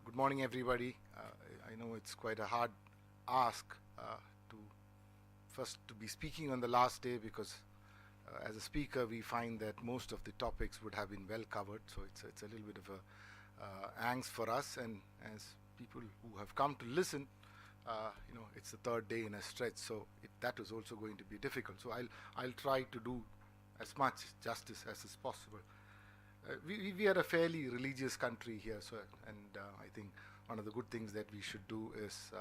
Good morning, everybody. I know it's quite a hard ask to first to be speaking on the last day because as a speaker we find that most of the topics would have been well covered, so it's a little bit of a angst for us, and as people who have come to listen, it's the third day in a stretch, so that is also going to be difficult. So I'll try to do as much justice as is possible. We are a fairly religious country here, so I think one of the good things that we should do is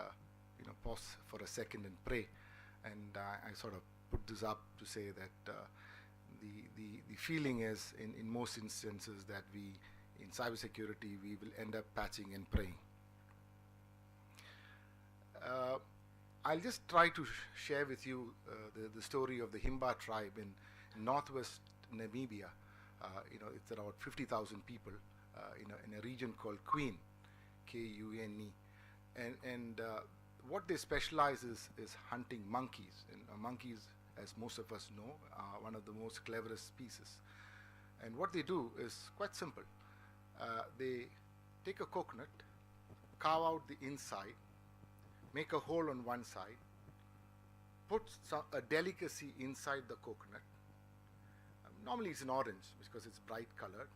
pause for a second and pray. And I sort of put this up to say that the feeling is in most instances that in cybersecurity we will end up patching and praying. I'll just try to share with you the story of the Himba tribe in northwest Namibia. It's around 50,000 people in a region called Queen, Kune, and what they specialize is hunting monkeys. And monkeys, as most of us know, are one of the most cleverest species. And what they do is quite simple. They take a coconut, carve out the inside, make a hole on one side, put a delicacy inside the coconut. Normally it's an orange because it's bright colored.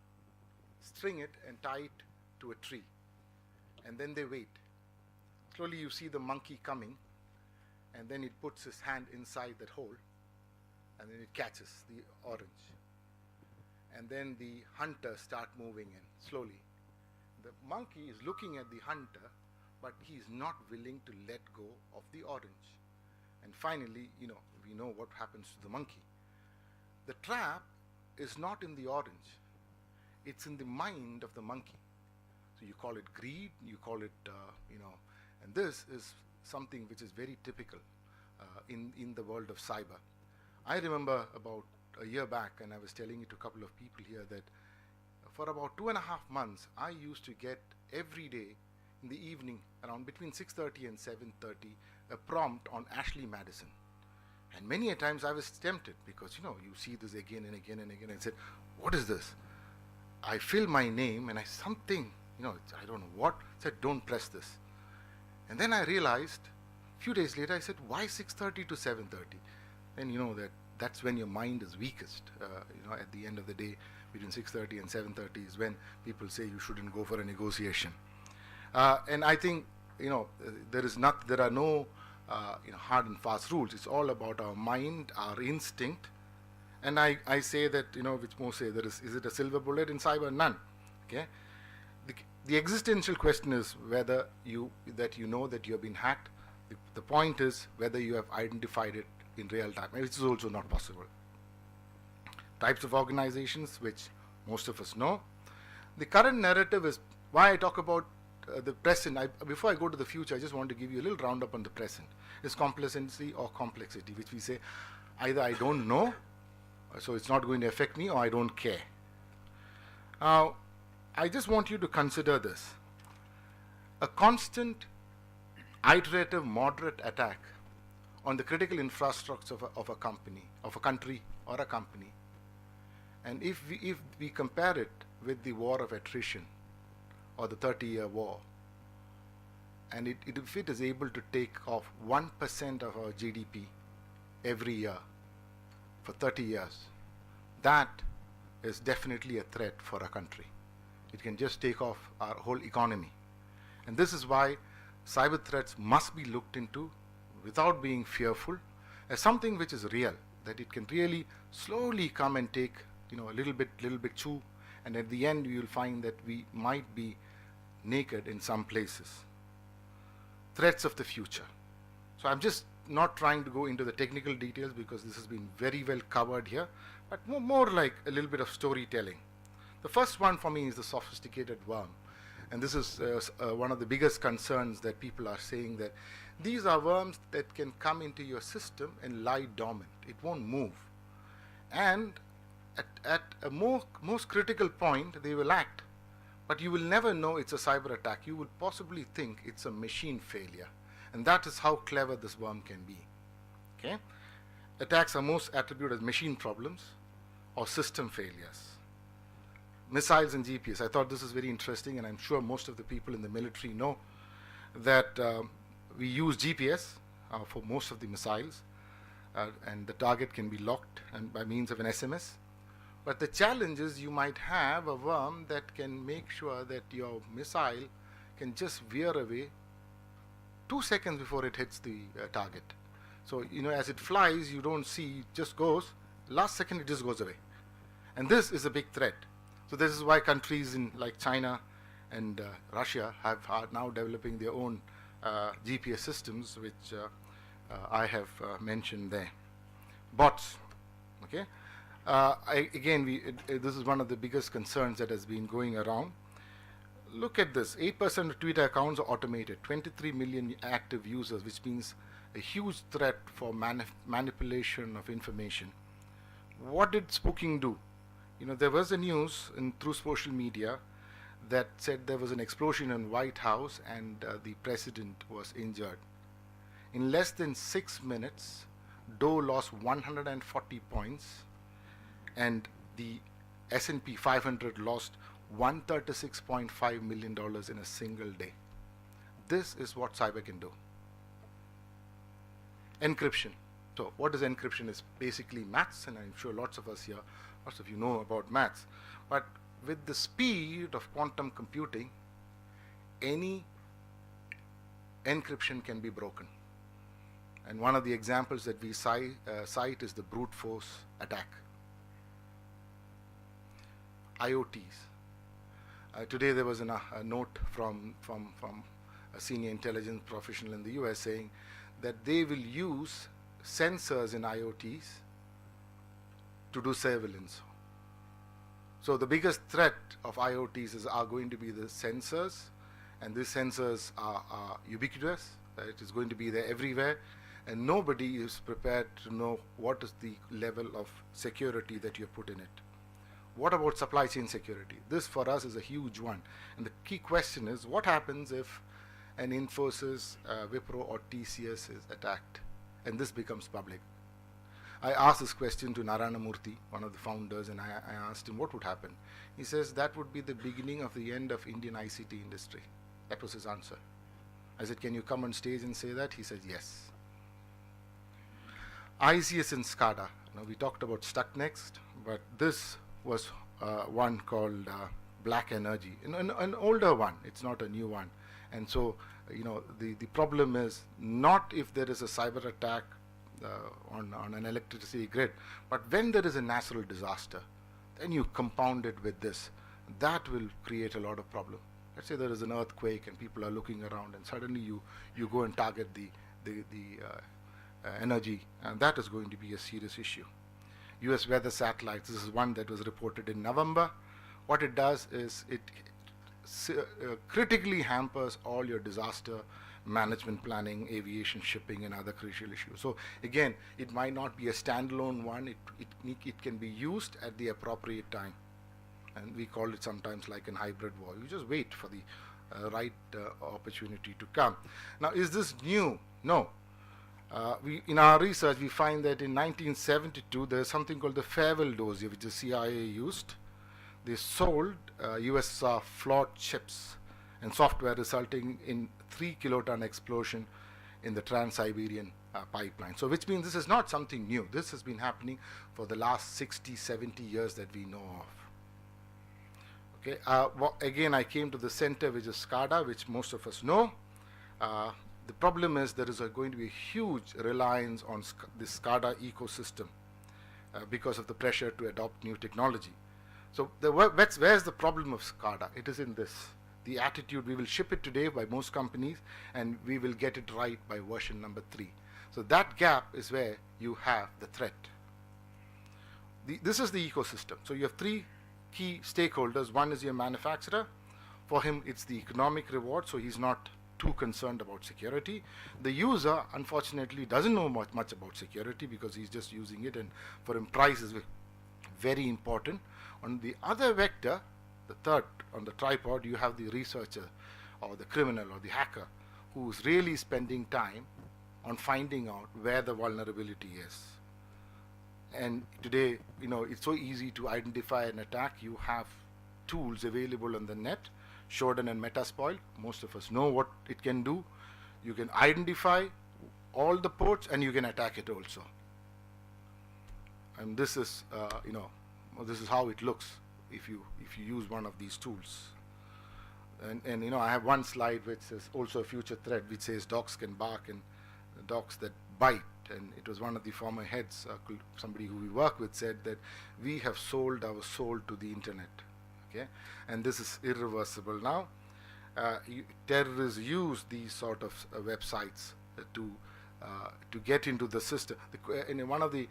String it and tie it to a tree, and then they wait. Slowly you see the monkey coming, and then it puts his hand inside that hole, and then it catches the orange. And then the hunter start moving in slowly. The monkey is looking at the hunter, but he is not willing to let go of the orange. And finally, we know what happens to the monkey. The trap is not in the orange, it's in the mind of the monkey. So you call it greed, you call it, and this is something which is very typical in the world of cyber. I remember about a year back, and I was telling it to a couple of people here, that for about 2.5 months, I used to get every day in the evening around between 6:30 and 7:30 a prompt on Ashley Madison. And many a times I was tempted because, you see this again and again and again, and said, what is this? I fill my name and I I don't know what, said, don't press this. And then I realized, a few days later, I said, why 6:30 to 7:30? And that's when your mind is weakest. At the end of the day, between 6:30 and 7:30 is when people say you shouldn't go for a negotiation. And I think, there are no hard and fast rules. It's all about our mind, our instinct. And I say that, which most say, is it a silver bullet in cyber? None. Okay. The existential question is whether you know that you have been hacked. The point is whether you have identified it in real time, which is also not possible. Types of organizations, which most of us know. The current narrative is why I talk about the present. Before I go to the future, I just want to give you a little roundup on the present. It's complacency or complexity, which we say either I don't know, so it's not going to affect me, or I don't care. Now, I just want you to consider this. A constant, iterative, moderate attack on the critical infrastructure of a company, of a country or a company, and if we compare it with the war of attrition or the 30-year war, and if it is able to take off 1% of our GDP every year for 30 years, that is definitely a threat for a country. It can just take off our whole economy. And this is why cyber threats must be looked into without being fearful as something which is real, that it can really slowly come and take a little bit chew, and at the end you will find that we might be naked in some places. Threats of the future. So I'm just not trying to go into the technical details because this has been very well covered here, but more like a little bit of storytelling. The first one for me is the sophisticated worm. And this is one of the biggest concerns that people are saying, that these are worms that can come into your system and lie dormant. It won't move. And at a most critical point, they will act. But you will never know it's a cyber attack. You will possibly think it's a machine failure. And that is how clever this worm can be. Okay? Attacks are most attributed as machine problems or system failures. missiles and GPS. I thought this is very interesting, and I'm sure most of the people in the military know that we use GPS for most of the missiles, and the target can be locked and by means of an SMS. But the challenge is you might have a worm that can make sure that your missile can just veer away 2 seconds before it hits the target. So, as it flies, you don't see, it just goes, last second it just goes away. And this is a big threat. So this is why countries like China and Russia are now developing their own GPS systems, which I have mentioned there. Bots, okay? This is one of the biggest concerns that has been going around. Look at this, 8% of Twitter accounts are automated, 23 million active users, which means a huge threat for manipulation of information. What did spooking do? There was a news through social media that said there was an explosion in White House and the president was injured. In less than 6 minutes, Dow lost 140 points and the S&P 500 lost $136.5 million in a single day. This is what cyber can do. Encryption. So what is encryption? Is basically maths, and I'm sure lots of you know about maths. But with the speed of quantum computing, any encryption can be broken. And one of the examples that we cite is the brute force attack. IoTs. Today there was a note from a senior intelligence professional in the US saying that they will use sensors in IoTs to do surveillance. So the biggest threat of IoTs are going to be the sensors, and these sensors are ubiquitous. It is going to be there everywhere, and nobody is prepared to know what is the level of security that you put in it. What about supply chain security? This for us is a huge one, and the key question is what happens if an Infosys, Wipro or TCS is attacked and this becomes public? I asked this question to Narayana Murthy, one of the founders, and I asked him what would happen. He says that would be the beginning of the end of Indian ICT industry. That was his answer. I said, can you come on stage and say that? He said, yes. ICS and SCADA. We talked about Stucknext, but this was one called Black Energy, an older one. It's not a new one. And so, the problem is not if there is a cyber attack on an electricity grid, but when there is a natural disaster, then you compound it with this. That will create a lot of problem. Let's say there is an earthquake and people are looking around, and suddenly you go and target the energy, and that is going to be a serious issue. US weather satellites. This is one that was reported in November. What it does is it critically hampers all your disaster management planning, aviation, shipping, and other crucial issues. So again, it might not be a standalone one. It can be used at the appropriate time, and we call it sometimes like an hybrid war. You just wait for the right opportunity to come. Now, is this new? No. In our research, we find that in 1972, there's something called the Farewell dossier, which the CIA used. They sold US flawed chips and software, resulting in 3 kiloton explosion in the Trans-Siberian pipeline. So which means this is not something new. This has been happening for the last 60, 70 years that we know of. Okay. Again, I came to the center, which is SCADA, which most of us know. The problem is there is going to be a huge reliance on the SCADA ecosystem because of the pressure to adopt new technology. So where's the problem of SCADA? It is in this. The attitude, we will ship it today by most companies and we will get it right by version number 3. So that gap is where you have the threat. This is the ecosystem. So you have 3 key stakeholders. One is your manufacturer. For him, it's the economic reward, so he's not too concerned about security. The user, unfortunately, doesn't know much about security because he's just using it, and for him, price is very important. On the other vector, the third on the tripod, you have the researcher or the criminal or the hacker who's really spending time on finding out where the vulnerability is. And today, it's so easy to identify an attack. You have tools available on the net. Shodan and Metasploit, most of us know what it can do. You can identify all the ports and you can attack it also. And this is, this is how it looks if you use one of these tools. And I have one slide which is also a future threat which says dogs can bark and dogs that bite. And it was one of the former heads, somebody who we work with, said that we have sold our soul to the internet. Okay, and this is irreversible now. Terrorists use these sort of websites to get into the system. In one of the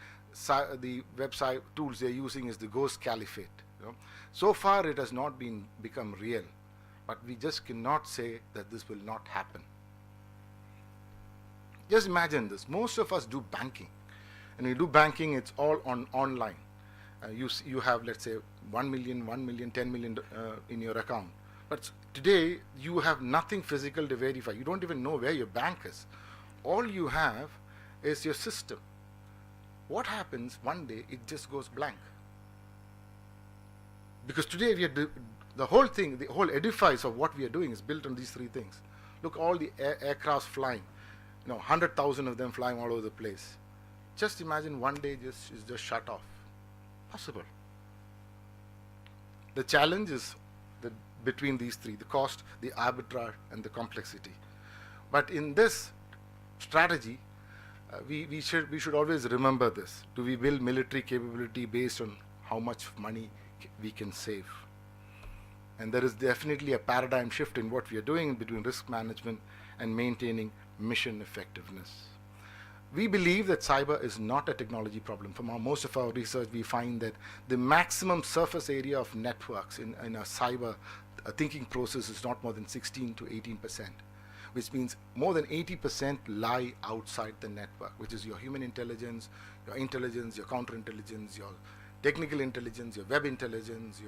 website tools they're using is the Ghost Caliphate. So far it has not become real, but we just cannot say that this will not happen. Just imagine this. Most of us do banking, and when you do banking, it's all online. You have, let's say, 1 million, 10 million in your account. But today, you have nothing physical to verify. You don't even know where your bank is. All you have is your system. What happens one day, it just goes blank. Because today, the whole thing, the whole edifice of what we are doing is built on these three things. Look, all the aircrafts flying. 100,000 of them flying all over the place. Just imagine one day is just shut off. Possible. The challenge is between these three: the cost, the arbitrage, and the complexity. But in this strategy, we should always remember this. Do we build military capability based on how much money we can save? And there is definitely a paradigm shift in what we are doing between risk management and maintaining mission effectiveness. We believe that cyber is not a technology problem. From most of our research, we find that the maximum surface area of networks in a cyber thinking process is not more than 16 to 18%, which means more than 80% lie outside the network, which is your human intelligence, your counterintelligence, your technical intelligence, your web intelligence,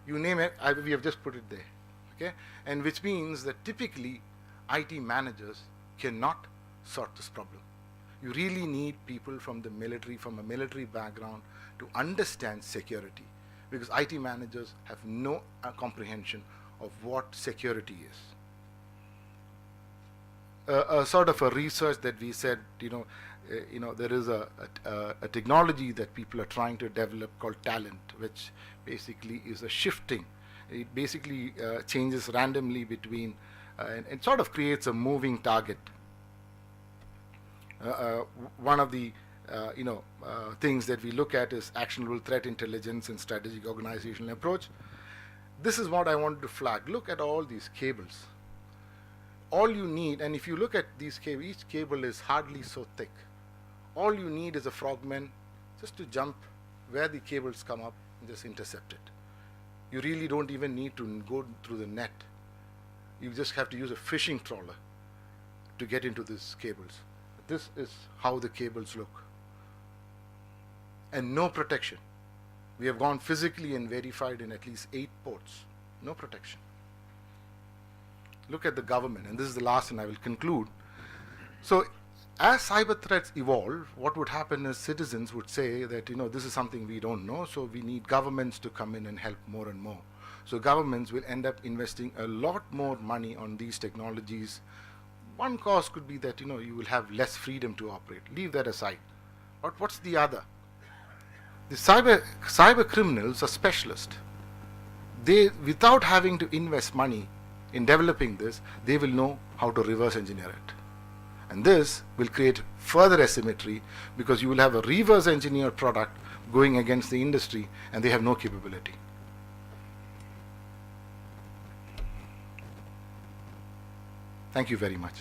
you name it. We have just put it there, okay? And which means that typically IT managers cannot sort this problem. You really need people from the military, from a military background, to understand security, because IT managers have no comprehension of what security is. A sort of a research that we said, there is a technology that people are trying to develop called talent, which basically is a shifting. It basically changes randomly between, and it sort of creates a moving target. One of the things that we look at is actionable threat intelligence and strategic organizational approach. This is what I wanted to flag. Look at all these cables. All you need, and if you look at these cables, each cable is hardly so thick. All you need is a frogman just to jump where the cables come up and just intercept it. You really don't even need to go through the net. You just have to use a fishing trawler to get into these cables. This is how the cables look. And no protection. We have gone physically and verified in at least 8 ports. No protection. Look at the government, and this is the last, and I will conclude. So, as cyber threats evolve, what would happen is citizens would say that, this is something we don't know, so we need governments to come in and help more and more. So governments will end up investing a lot more money on these technologies. One cause could be that, you will have less freedom to operate. Leave that aside. But what's the other? The cyber criminals are specialists. They, without having to invest money in developing this, they will know how to reverse engineer it. And this will create further asymmetry, because you will have a reverse engineered product going against the industry, and they have no capability. Thank you very much.